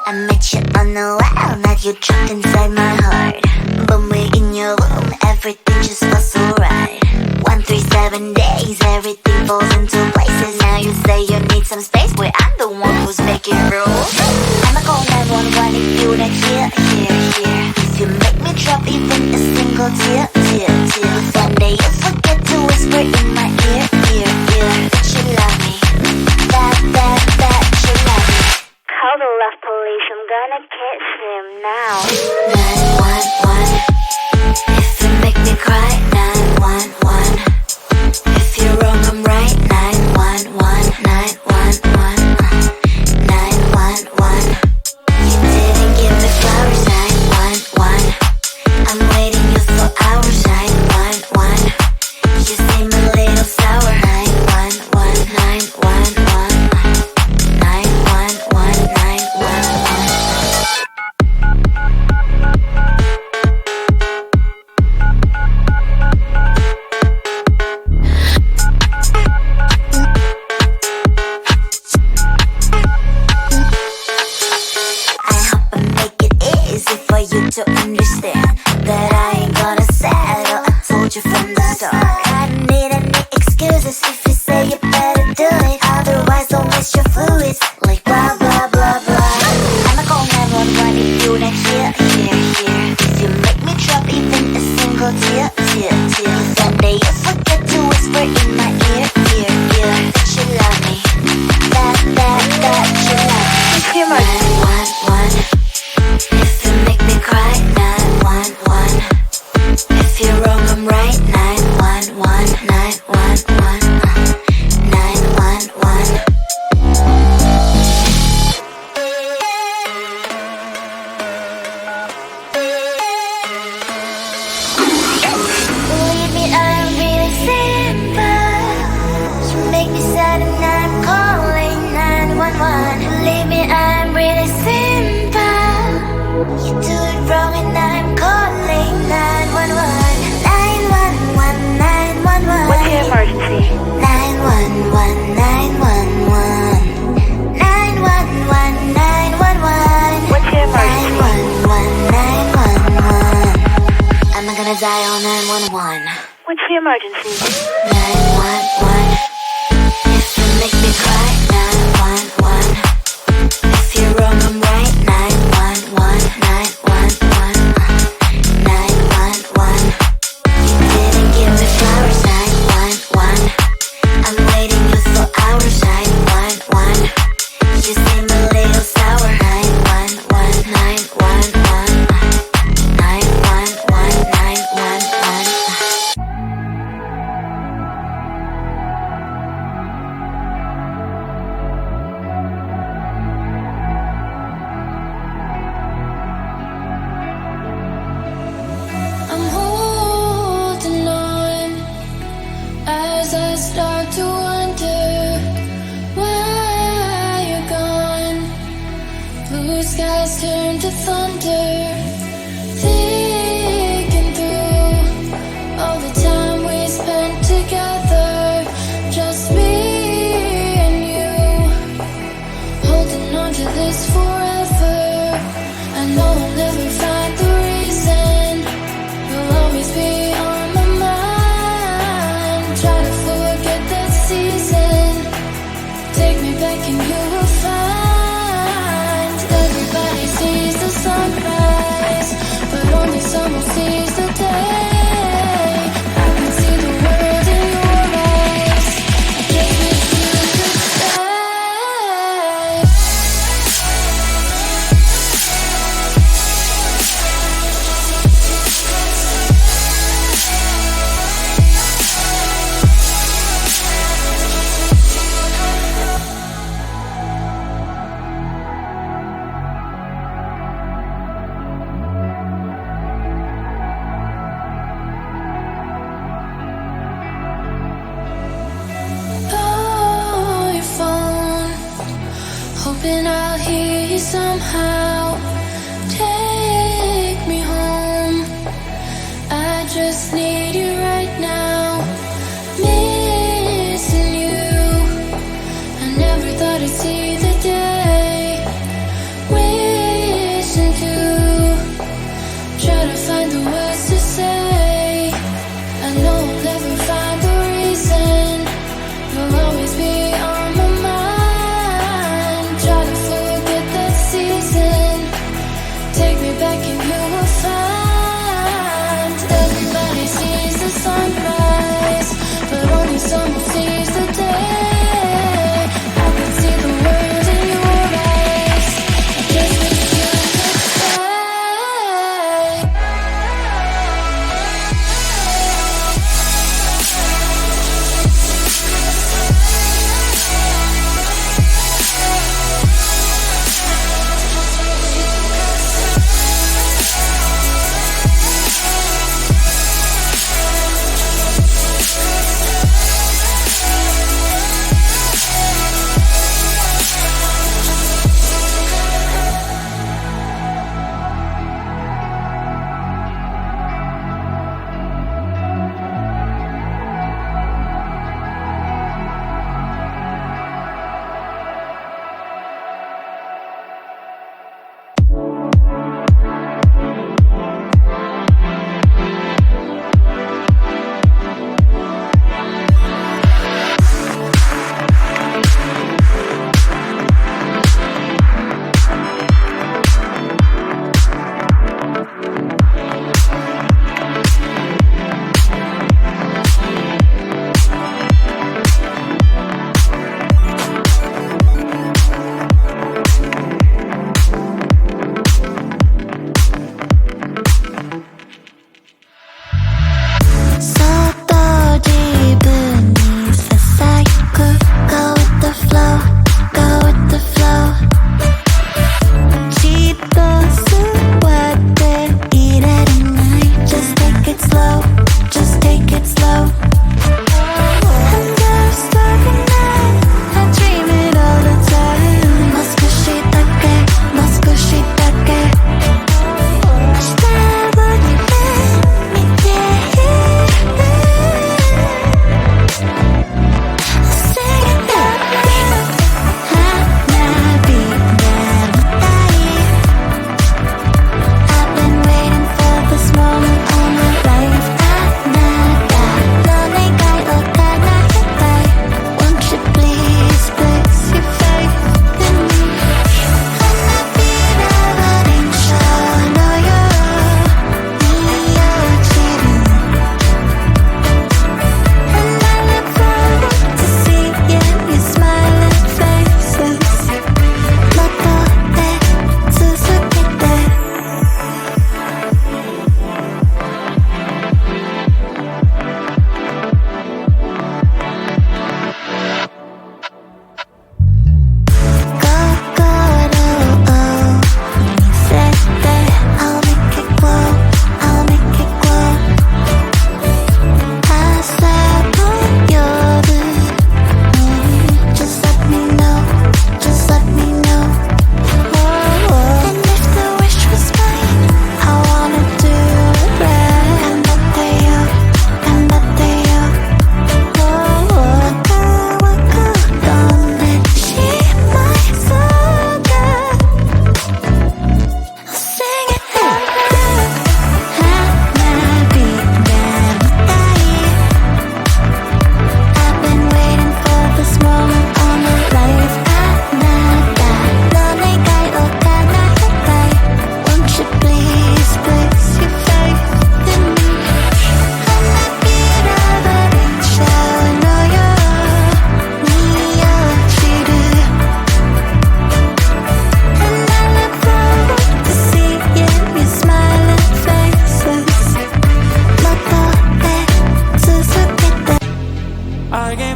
I met you on the wow, now you're trapped inside my heart. When we're in your room, everything just feels so right. 137 days, everything falls into places. Now you say you need some space, where I'm the one who's making rules. I'ma call 911 if you're not here. If you make me drop even a single tear. One day you forget to whisper in my ear. That you love me, that you love me. Call the love police, I'm gonna catch him now. 911, if you make me cry. 911, if you're wrong I'm right. 911, 911, 911, you didn't give me flowers. 911, I'm waiting you for hours. 911, you seem a little sour. 911, 911, 911, 911. For you to understand that I ain't gonna settle. I told you from the start. I don't need any excuses if you say you better do it. Otherwise don't waste your fluids like blah blah blah blah. I'ma call 911 if you're not here. If you make me drop even a single tear. One day you forget to whisper in my ear. That you love me, that you love me. 911, if you make me cry. 911, if you're wrong I'm right. 911, 911, 911. Believe me, I'm really simple. You make me sad and I'm calling 911. Believe me, I'm really simple. You do it wrong and I'm calling 911. 911, 911. What's your emergency? 911, 911. 911, 911. What's your emergency? 911, 911. I'm not gonna dial 911. What's the emergency? 911, if you make me cry. 911, if you're wrong I'm right. 911, 911, 911, you didn't give me flowers. 911, I'm waiting you for hours. 911, you seem a little sour. 911, 911, 911, 911. I'm holding on as I start to wonder why you're gone. Blue skies turn to thunder, thinking through all the time we spent together, just me and you, holding on to this forever. I know I'll never find the reason. You'll always be on my mind. Try to forget that season. Take me back and you will find everybody sees the sunrise, but only someone sees the day. I can see the world in your eyes. I just wish you could stay. Call your phone, hoping I'll hear you somehow. Take me home, I just need you right now. Missing you, I never thought I'd see the day with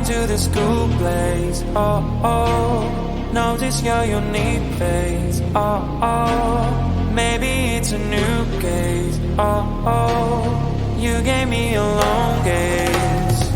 into this cool place. Oh, oh, notice your unique face. Oh, oh, maybe it's a new case. Oh, oh, you gave me a long gaze.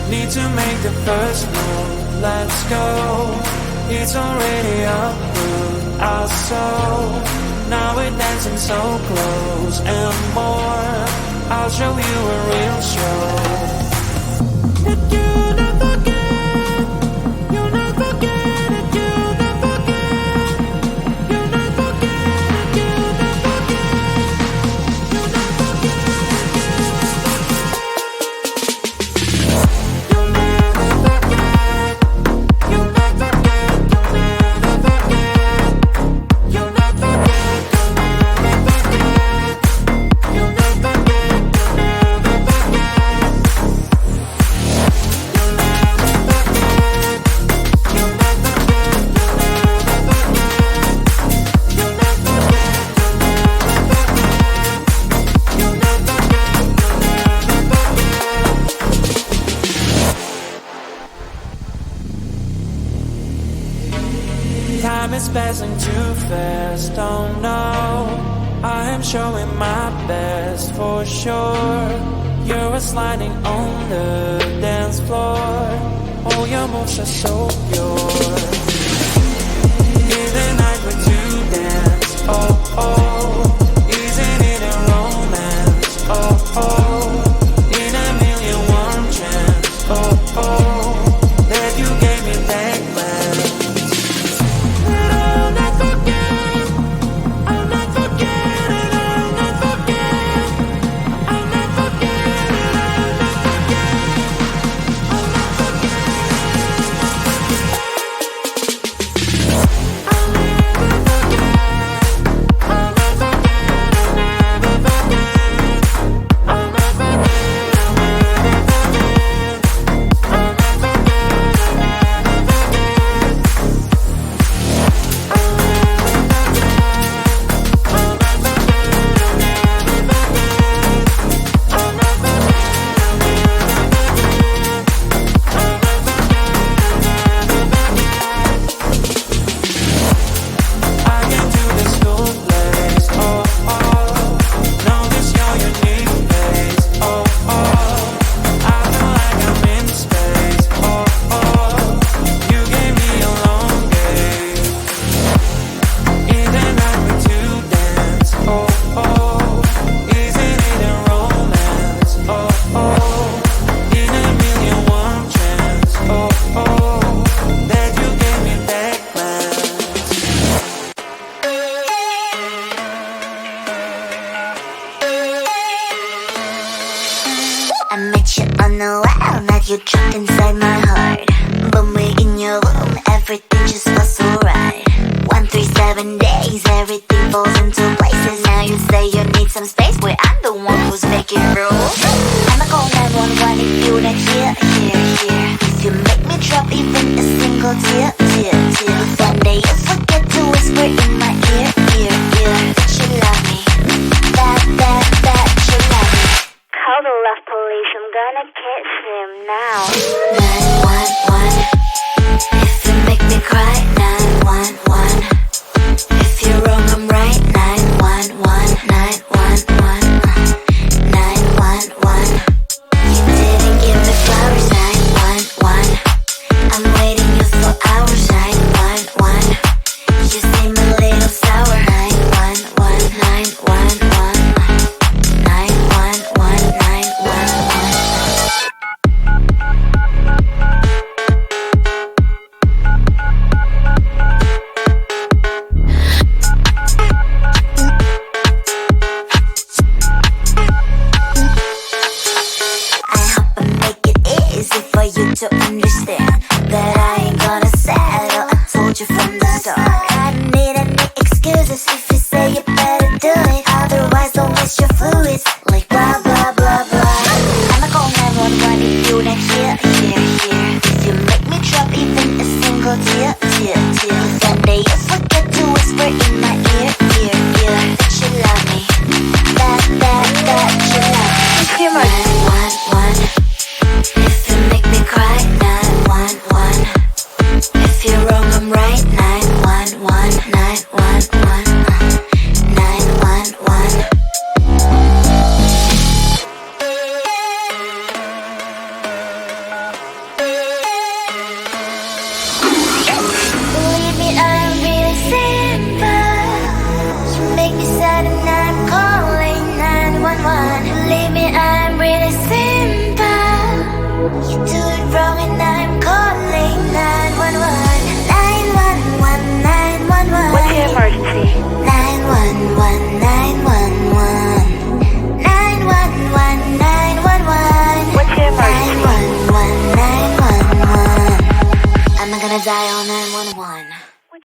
Need to make the first move, let's go. It's already approved, our soul. Now we're dancing so close and more. I'll show you a real show. That you never forget, you'll never forget it, you'll never forget, you'll never forget it, you'll never forget, you'll never forget, you'll never forget, you'll never forget, you'll never forget, you'll never forget, you'll never forget. Time is passing too fast, oh no, I am showing my best for sure. You're sliding on the dance floor, all your moves are so pure. In the night we're to dance, oh oh, isn't it a romance, oh oh, in a million warm chance, oh oh, that you gave me that glance. I'll not forget it, I'll not forget it, I'll not forget it, I'll not forget it, I'll not forget it, I'll not forget it. I'll never forget, I'll never forget, I'll never forget, I'll never forget, I'll never I get to this cool place, oh oh, notice your unique face, oh oh, I feel like I'm in space, oh oh, you gave me a long gaze. In the night we're to dance, oh oh, isn't it a romance, oh oh, in a million warm chance, oh oh, that you gave me that glance. I met you on the wild, now you're trapped inside my heart. When we're in your room, everything just feels so right. 137 days, everything falls into places. Now you say you need some space, where I'm the one who's making rules. I'ma call 911 if you're not here. If you make me drop even a single tear. One day you'll forget to whisper in my ear, that you love me, that you love me. Call the love police, I'm gonna catch him now. 911. If you make me cry, 911. If you're wrong, I'm right. 911, 911, 911. You didn't give me flowers. 911. I'm waiting you for hours. 911. You seem a little sour. 911, 911, 911, 911. I hope I make it easy for you to understand that I ain't gonna settle. I told you from the start. I don't need any excuses if you say you better do it. Otherwise, don't waste your fluids. Like blah blah blah blah. I'ma call 911 if you're not here. If you make me drop even a single tear. One day you'll forget to whisper in my ear, that you love me, that you love me. If you make me cry. do it wrong and I'm calling 911.